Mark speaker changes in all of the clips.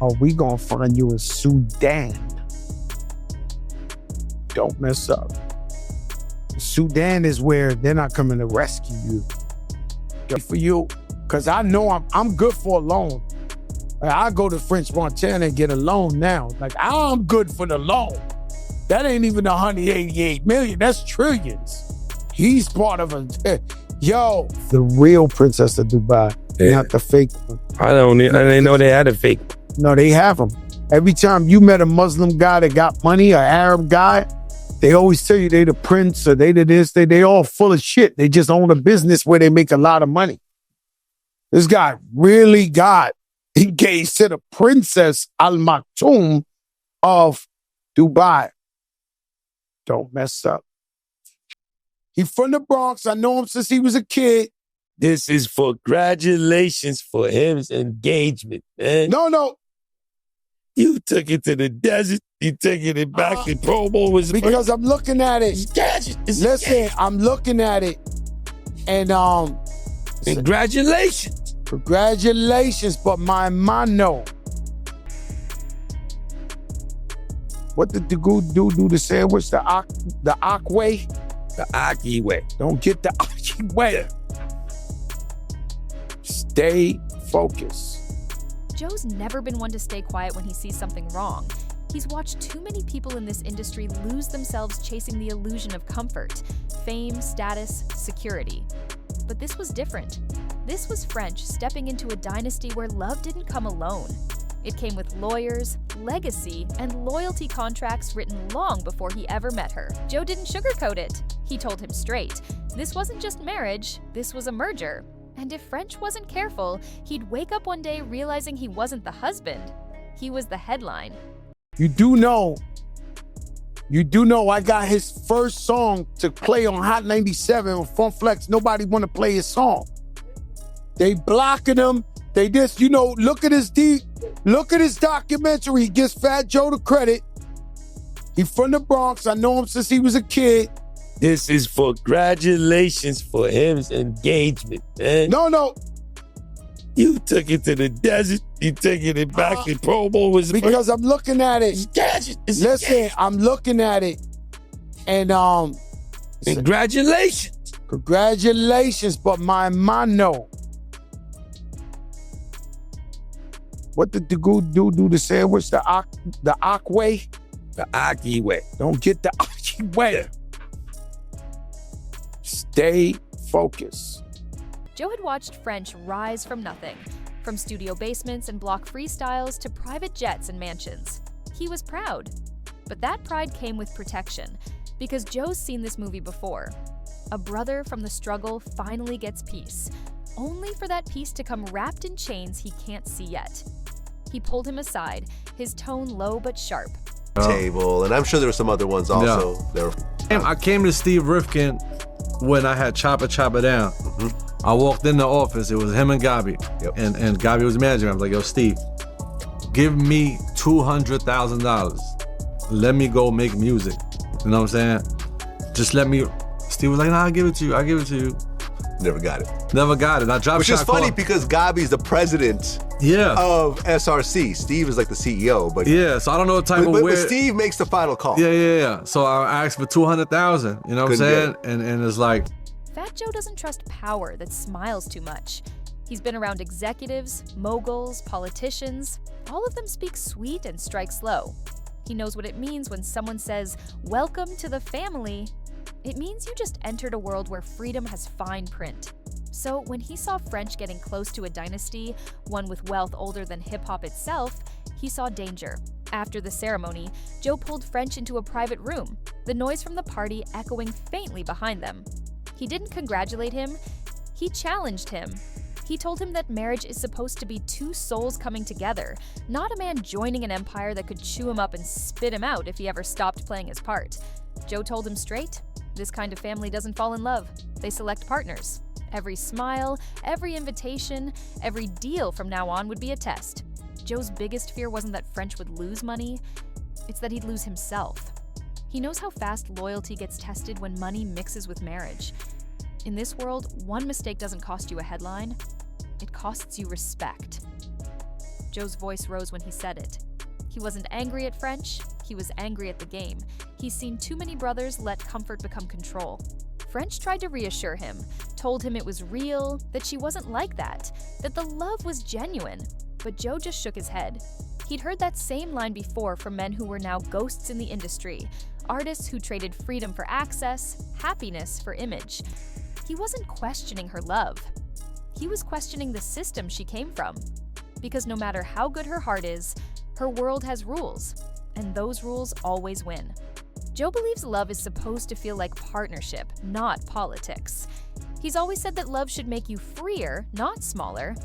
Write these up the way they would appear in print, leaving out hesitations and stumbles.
Speaker 1: Oh, we gonna find you in Sudan. Don't mess up. Sudan is where they're not coming to rescue you. For you, because I know I'm good for a loan. I go to French Montana and get a loan now. Like, I'm good for the loan. That ain't even 188 million. That's trillions. He's part of a... Yo, the real princess of Dubai, not the fake one.
Speaker 2: I didn't know they had a fake.
Speaker 1: No, they have them. Every time you met a Muslim guy that got money, an Arab guy, they always tell you they the prince or they the this, they all full of shit. They just own a business where they make a lot of money. This guy really got engaged to the Princess Al Maktoum of Dubai. Don't mess up. He from the Bronx. I know him since he was a kid.
Speaker 2: This is for congratulations for his engagement, man.
Speaker 1: No.
Speaker 2: You took it to the desert. You taking it back. The promo was
Speaker 1: because I'm looking at it. Listen, I'm looking at it, and
Speaker 2: congratulations.
Speaker 1: Congratulations, but my mano. What did the good do the sandwich? The Ak way?
Speaker 2: The Aki way.
Speaker 1: Don't get the Aki way. Stay focused.
Speaker 3: Joe's never been one to stay quiet when he sees something wrong. He's watched too many people in this industry lose themselves chasing the illusion of comfort, fame, status, security. But this was different. This was French stepping into a dynasty where love didn't come alone. It came with lawyers, legacy, and loyalty contracts written long before he ever met her. Joe didn't sugarcoat it. He told him straight. This wasn't just marriage, this was a merger. And if French wasn't careful, he'd wake up one day realizing he wasn't the husband. He was the headline.
Speaker 1: You do know I got his first song to play on Hot 97 with Funk Flex. Nobody want to play his song. They blocking him. They just, look at his documentary. He gives Fat Joe the credit. He from the Bronx. I know him since he was a kid.
Speaker 2: This is for congratulations for his engagement, man.
Speaker 1: No.
Speaker 2: You took it to the desert. You taking it back. The promo was
Speaker 1: because I'm looking at it. Listen, I'm looking at it, and congratulations, but my mano. What did the good do the sandwich? The Ak way?
Speaker 2: The Aki way.
Speaker 1: Don't get the Aki way. Stay focused.
Speaker 3: Joe had watched French rise from nothing, from studio basements and block freestyles to private jets and mansions. He was proud, but that pride came with protection, because Joe's seen this movie before. A brother from the struggle finally gets peace, only for that peace to come wrapped in chains he can't see yet. He pulled him aside, his tone low but sharp.
Speaker 4: Table, and I'm sure there were some other ones also.
Speaker 5: Yeah. I came to Steve Rifkin when I had Chopper Down. I walked in the office, it was him and Gabi. And Gabi was the manager. I was like, yo, Steve, give me $200,000. Let me go make music. You know what I'm saying? Just let me. Steve was like, nah, I'll give it to you.
Speaker 4: Never got it.
Speaker 5: I dropped
Speaker 4: Which is funny because Gabi's the president of SRC. Steve is like the CEO. But
Speaker 5: so I don't know what type of
Speaker 4: but Steve makes the final call.
Speaker 5: Yeah. So I asked for $200,000. You know what I'm saying? And it's like,
Speaker 3: Fat Joe doesn't trust power that smiles too much. He's been around executives, moguls, politicians. All of them speak sweet and strike slow. He knows what it means when someone says, "Welcome to the family." It means you just entered a world where freedom has fine print. So when he saw French getting close to a dynasty, one with wealth older than hip-hop itself, he saw danger. After the ceremony, Joe pulled French into a private room, the noise from the party echoing faintly behind them. He didn't congratulate him, he challenged him. He told him that marriage is supposed to be two souls coming together, not a man joining an empire that could chew him up and spit him out if he ever stopped playing his part. Joe told him straight, this kind of family doesn't fall in love. They select partners. Every smile, every invitation, every deal from now on would be a test. Joe's biggest fear wasn't that French would lose money, it's that he'd lose himself. He knows how fast loyalty gets tested when money mixes with marriage. In this world, one mistake doesn't cost you a headline, it costs you respect. Joe's voice rose when he said it. He wasn't angry at French, he was angry at the game. He's seen too many brothers let comfort become control. French tried to reassure him, told him it was real, that she wasn't like that the love was genuine. But Joe just shook his head. He'd heard that same line before from men who were now ghosts in the industry, artists who traded freedom for access, happiness for image. He wasn't questioning her love. He was questioning the system she came from. Because no matter how good her heart is, her world has rules, and those rules always win. Joe believes love is supposed to feel like partnership, not politics. He's always said that love should make you freer, not smaller.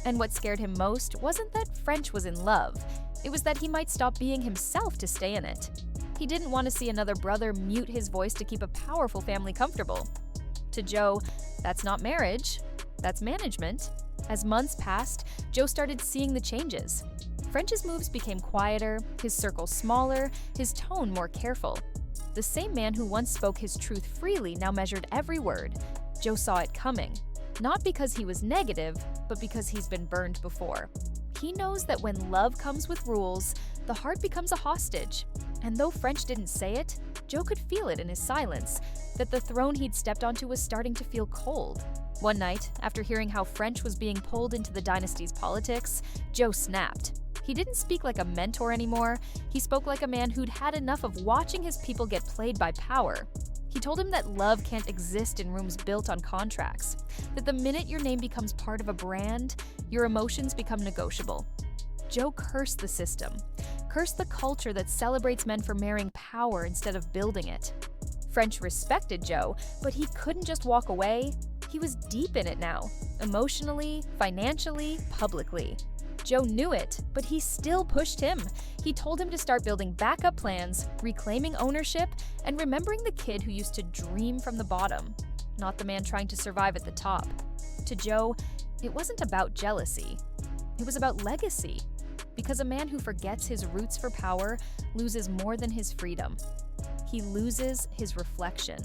Speaker 3: And what scared him most wasn't that French was in love. It was that he might stop being himself to stay in it. He didn't want to see another brother mute his voice to keep a powerful family comfortable. To Joe, that's not marriage, that's management. As months passed, Joe started seeing the changes. French's moves became quieter, his circle smaller, his tone more careful. The same man who once spoke his truth freely now measured every word. Joe saw it coming. Not because he was negative, but because he's been burned before. He knows that when love comes with rules, the heart becomes a hostage. And though French didn't say it, Joe could feel it in his silence, that the throne he'd stepped onto was starting to feel cold. One night, after hearing how French was being pulled into the dynasty's politics, Joe snapped. He didn't speak like a mentor anymore, he spoke like a man who'd had enough of watching his people get played by power. He told him that love can't exist in rooms built on contracts, that the minute your name becomes part of a brand, your emotions become negotiable. Joe cursed the system, cursed the culture that celebrates men for marrying power instead of building it. French respected Joe, but he couldn't just walk away. He was deep in it now, emotionally, financially, publicly. Joe knew it, but he still pushed him. He told him to start building backup plans, reclaiming ownership, and remembering the kid who used to dream from the bottom, not the man trying to survive at the top. To Joe, it wasn't about jealousy. It was about legacy. Because a man who forgets his roots for power loses more than his freedom. He loses his reflection.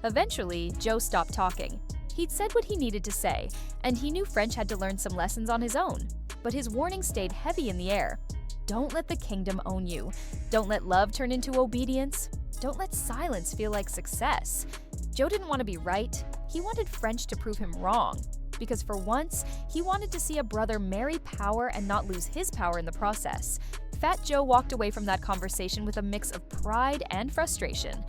Speaker 3: Eventually, Joe stopped talking. He'd said what he needed to say, and he knew French had to learn some lessons on his own. But his warning stayed heavy in the air. Don't let the kingdom own you. Don't let love turn into obedience. Don't let silence feel like success. Joe didn't want to be right. He wanted French to prove him wrong. Because for once, he wanted to see a brother marry power and not lose his power in the process. Fat Joe walked away from that conversation with a mix of pride and frustration.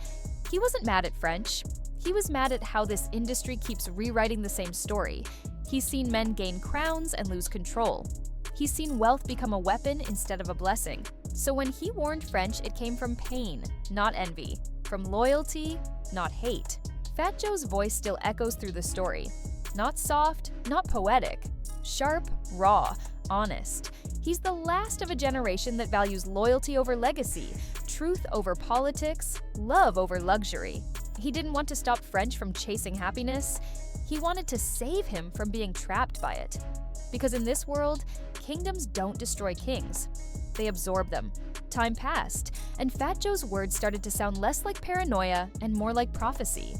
Speaker 3: He wasn't mad at French. He was mad at how this industry keeps rewriting the same story. He's seen men gain crowns and lose control. He's seen wealth become a weapon instead of a blessing. So when he warned French, it came from pain, not envy. From loyalty, not hate. Fat Joe's voice still echoes through the story. Not soft, not poetic. Sharp, raw, honest. He's the last of a generation that values loyalty over legacy, truth over politics, love over luxury. He didn't want to stop French from chasing happiness. He wanted to save him from being trapped by it. Because in this world, kingdoms don't destroy kings. They absorb them. Time passed, and Fat Joe's words started to sound less like paranoia and more like prophecy.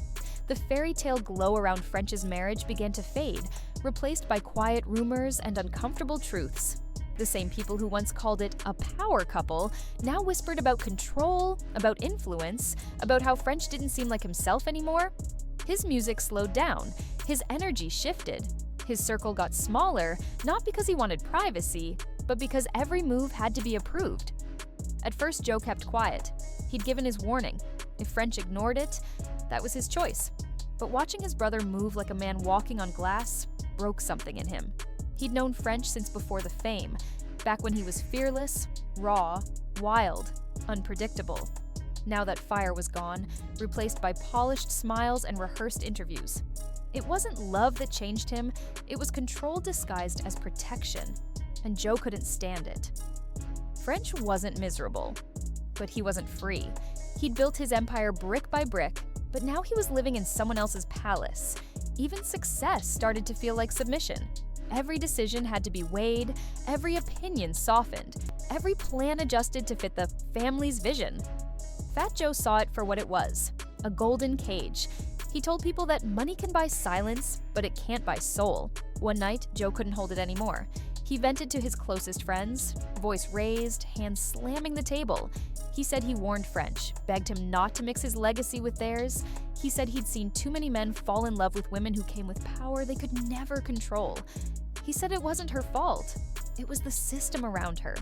Speaker 3: The fairy tale glow around French's marriage began to fade, replaced by quiet rumors and uncomfortable truths. The same people who once called it a power couple now whispered about control, about influence, about how French didn't seem like himself anymore. His music slowed down, his energy shifted. His circle got smaller, not because he wanted privacy, but because every move had to be approved. At first, Joe kept quiet. He'd given his warning. If French ignored it, that was his choice. But watching his brother move like a man walking on glass broke something in him. He'd known French since before the fame, back when he was fearless, raw, wild, unpredictable. Now that fire was gone, replaced by polished smiles and rehearsed interviews. It wasn't love that changed him, it was control disguised as protection, and Joe couldn't stand it. French wasn't miserable, but he wasn't free. He'd built his empire brick by brick, but now he was living in someone else's palace. Even success started to feel like submission. Every decision had to be weighed, every opinion softened, every plan adjusted to fit the family's vision. Fat Joe saw it for what it was, a golden cage. He told people that money can buy silence, but it can't buy soul. One night, Joe couldn't hold it anymore. He vented to his closest friends, voice raised, hands slamming the table. He said he warned French, begged him not to mix his legacy with theirs. He said he'd seen too many men fall in love with women who came with power they could never control. He said it wasn't her fault. It was the system around her,